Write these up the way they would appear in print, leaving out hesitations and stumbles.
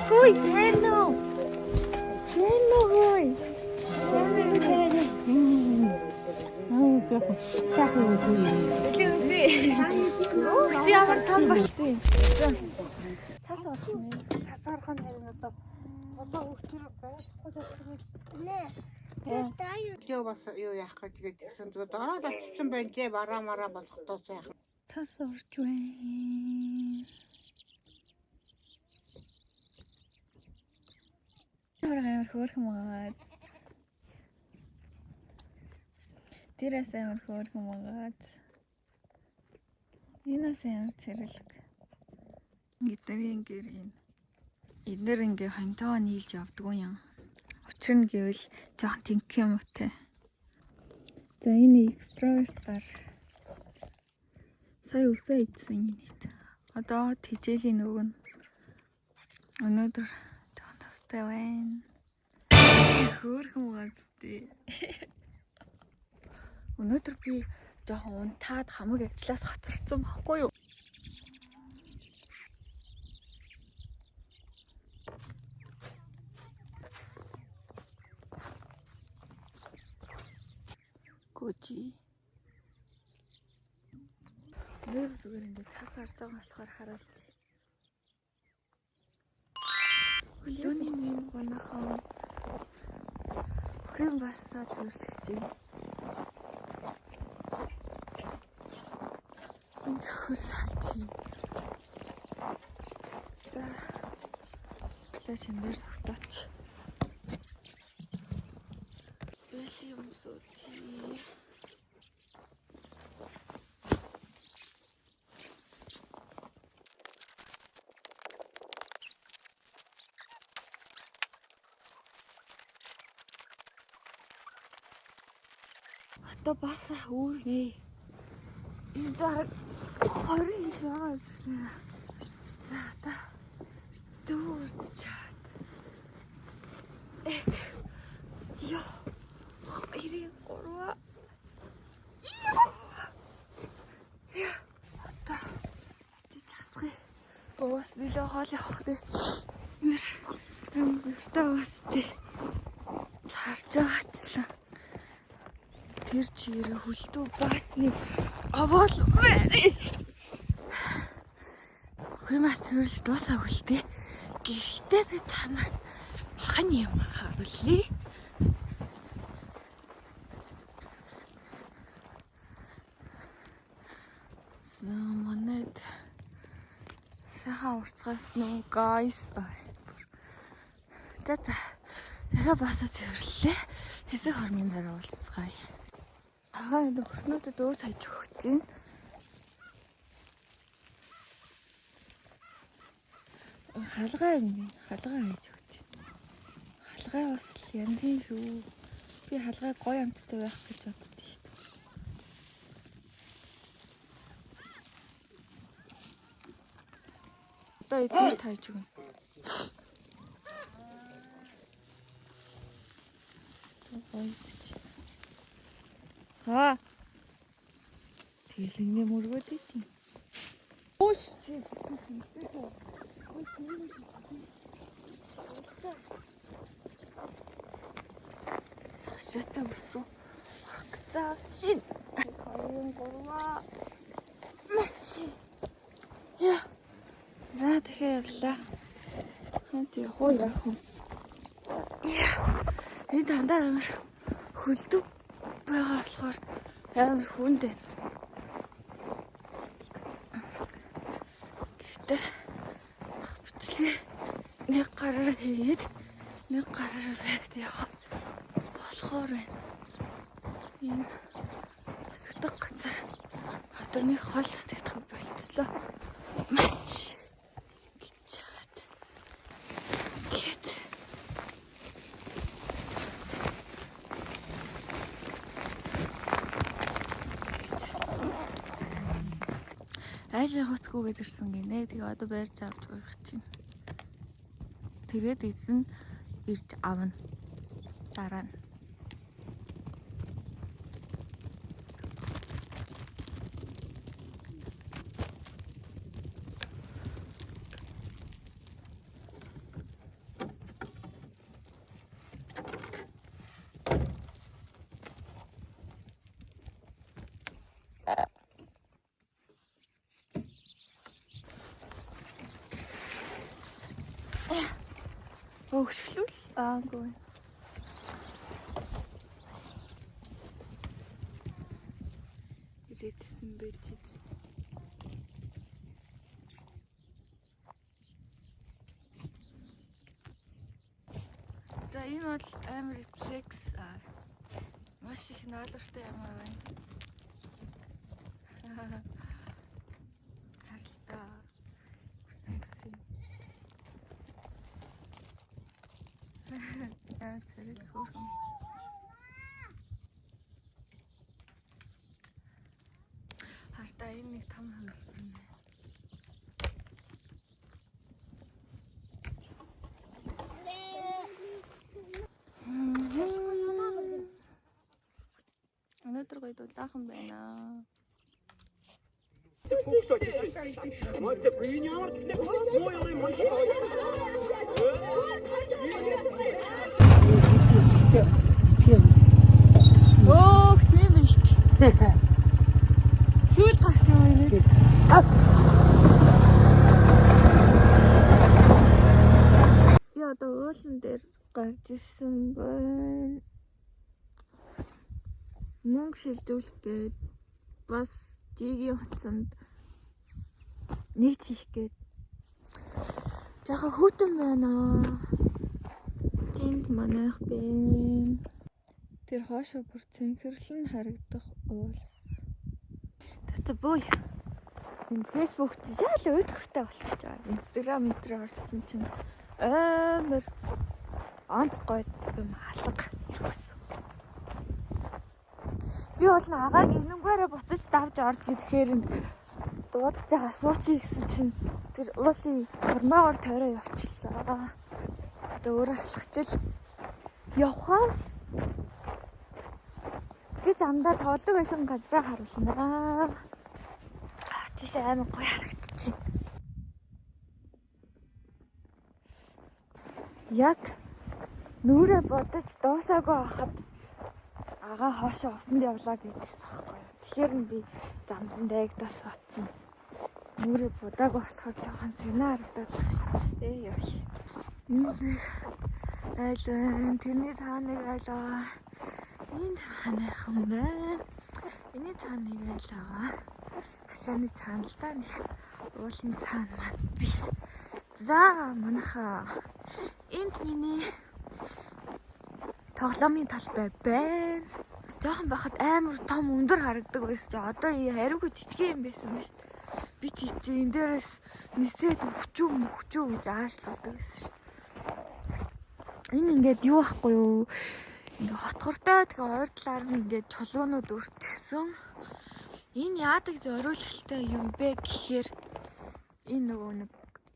Хөөе, сайн уу? Сайн уу хөөе? Чаахан үгүй. Чи ямар том болчих. Цаас орсон юм. Цаас орхон харин одоо өчтөр байхгүй гэсэн. Нэ. Юу бас юу яах гэж тэгсэн зүгээр ороод очсон байна зэ бараа болохдоо сайхан. Цаас орж байна. Амар хөөрхөн магаад. Тэрээс амар хөөрхөн магаад. Энэс амар цэрлэг. Гитарын гэрийн. Эднэр ингээ хонтоо нийлж явдгүй юм. Учир нь гэвэл жоохон тэнх юм уу те. За энэ экстраверт гар. Сая өвсөө идсэн юм нийт. Одоо тижээлийн нөгөө нь өнөөдөр жоохон тастай байна. Хөөрхөн угаастай. Өнөөдөр би жоохон унтаад хамаг ажлаас хацарсан байхгүй юу? Гүжи. Нэр зүгээр энэ цаас орж байгаа болохоор хараалч. Хөлөөний юм гонохон. Хөрөн басаа зөвлөж юм. Энэ хөр сачи. Тэ шинээр тогтооч. Бэли юмсути. Одоо баса үүрнэ. Энэ дараа 20 жаа. За та дүүрч чад. Ёо. Ирийн гурва. Яа. Одоо чи часгай. Боос билээ хоол явах дээ. Мэр. Амгтаа бастэй. Харж байгаачлаа. Тэр чирээ хүлдүү баасны авал вэ. Хөрмас төрж дуусаа хүлтэй. Гэхдээ би танарт хан юм харуулъя. Монет. Саха урцгаас нөө guys. За. Тэгээ басаа цэвэрлээ. Хэсэг хормын дараа уулзцгаая. Аа, хөрснүүдэд өөс хайж өгч байна. Халгаа юм бэ? Халгаа хайж өгч байна. Халгаа бас янзын шүү. Би халгаа гоё амттай байх гэж боддоо шүү дээ. Одоо эдгээр хайж өгнө. Аа. Тэгэлэнэ мөргөөд идэв. Ууш чи. Сашата усруу. За чин. Хоёрын гурваа. Мачи. Яа. За тэгэхээр явлаа. Хэнт явах уу? Яа. Энэ дандаа амар хөлдөв байгаа болохоор амар хүндэ. Гэтэ бичлээ нэг гараар хийгээд нэг гараар байгаад явах болохоор байна. Энэ өсгдөг газар өдөрний хол сандагдах болчихлоо. Айлын хуцгүйгээд ирсэн гинэ. Тэгээ одоо барьж авч байх чинь. Тэгээд эзэн ирж авна. Дараа нь. Өгшлүүл аагүй. Ирээдсэн бэжиж. За энэ бол амар рефлекс маш их наалууртай юм аа байна. Харалтаа. Яа зэрэг хөөрхөн. Хартаа энэ нэг том хөлбөр нэ. Өнөөдөр гоё дулаахан байна. Оо, тийм биш. Шүүд гарсан юм ээ. Би одоо уулан дээр гарч ирсэн байна. Мөнгө шилжүүлэхэд бас жигийн хуцанд нэг чих гээд жаахан хүүтэн байна. Энд манайх байна. Тэр хоошо бүр цэнхэрлэн харагдах уулс. Тэт бой. Энэ Facebook жаал уйдахтай болчихж байгаа. Instagram дээр орсон чинь амар онц гоё юм алга ирсэн. Би бол агааг энэнгээрээ буцаж давж орж ирэхээр дуудаж байгаа суучих гэсэн чинь тэр уулын формогоор тойроо явчлаа. Тэгээ өөрөө алхачил явхаас би замдаа тоглодог байсан газраа харуулнаа. Тийш амар гоё харагдчих. Яг нүрээ бодож дуусаагүй хахад агаа хоошоо усанд явлаа гэдэгс аахгүй. Тэгэхээр би замдан дайгдаас батсан. Нүрээ будаагүй болохоор жоохон санаа харагдаад байна. Яа. Энд нэг айл байна. Тэрний цааныг айлаа. Энд манайхан байна. Эний цааныг айлаа. Хашааны цаан л да нэг уулын цаан маань биш. За манайхаа энд миний тоглоомын талбай байна. Жохон байхад амар том өндөр харагдаг байсан чи одоо хариугүй жижиг юм байсан ба шүү дээ. Би чи энэ дээрээс нисээд өгчүү гэж аашлуулдаг байсан шүү дээ. Энэ ингээд юу ахгүй юу? Ингээ хотгортой тэгээ ойр талаар нь ингээд чулуунууд өртгсөн. Энэ яадаг зориулалттай юм бэ гэхээр энэ нөгөө нэг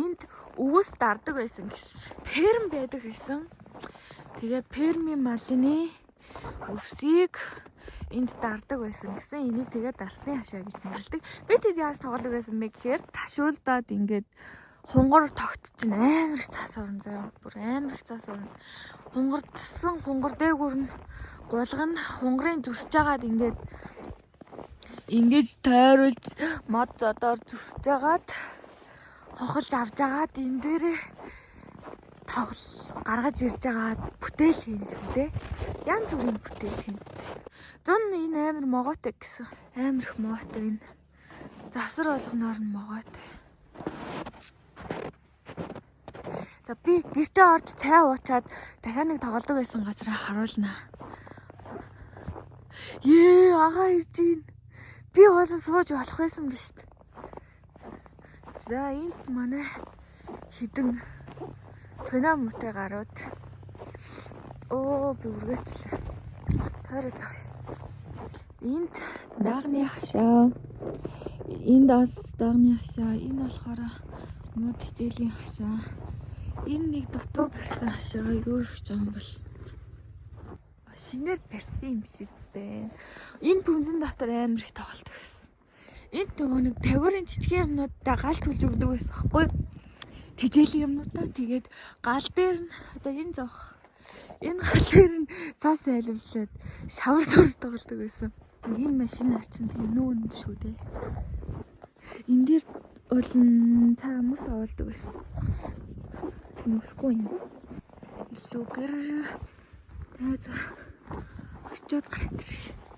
энд өвс дардаг байсан гэсэн. Ферм байдаг байсан. Тэгээ фермийн малны өвсийг энд дардаг байсан гэсэн. Энийг тэгээ дарсны хашаа гэж нэрлэдэг. Би тэд яаж тоглох байсан бэ гэхээр ташуулдаад ингээд хунгар тогтчихно. Амар их цаас орно заяа. Бүр амар их цаас орно. Хунгардсан хунгар дээгүүр нь гулган хунгарын зүсэж байгаад ингээд ингэж тойруулж мод зодоор зүсэж байгаад хохолж авч байгаад энэ дээрээ тоглол гаргаж ирж байгаа бүтээл юм шүү дээ. Янз бүрийн бүтээл юм. Зун энэ амар могоотой гэсэн. Амар их могоотой энэ. Завсар болгоноор нь могоотой. За би гэртээ орж цай уучаад дахиад нэг тоглодог байсан газараа харуулнаа. Агаа ирж гин. Би уусаа сууж болох байсан биз дээ. За энд манай хідэн тоноо мөтэй гарууд. Оо би үргээчлээ. Тойроод авъя. Энд дагны хашаа. Энд бас дагны хашаа. Энэ болохоор мод хичээлийн хашаа. Энэ нэг дутуу барьсан хашаа. Юу их юм бол. Шинээр барьсан юм шиг байна. Энэ бүнзэн дотор амар их тоглолт гэсэн. Энд нөгөө нэг 50-ын жижигхэн юмнуудаа гал төлж өгдөг байсан байхгүй юу? Хичээлийн юмнуудаа тэгээд гал дээр нь одоо энэ зовх. Энэ гал дээр нь цаас айлвлаад шавар зурж тоглодог байсан. Энэ машин арчин тийм нүүн шүү дээ. Энэ дээр бол цаа мус оолдог байсан. Хүмүүсгүй юм. Илүүгээр тайз очиод гараад ирээ.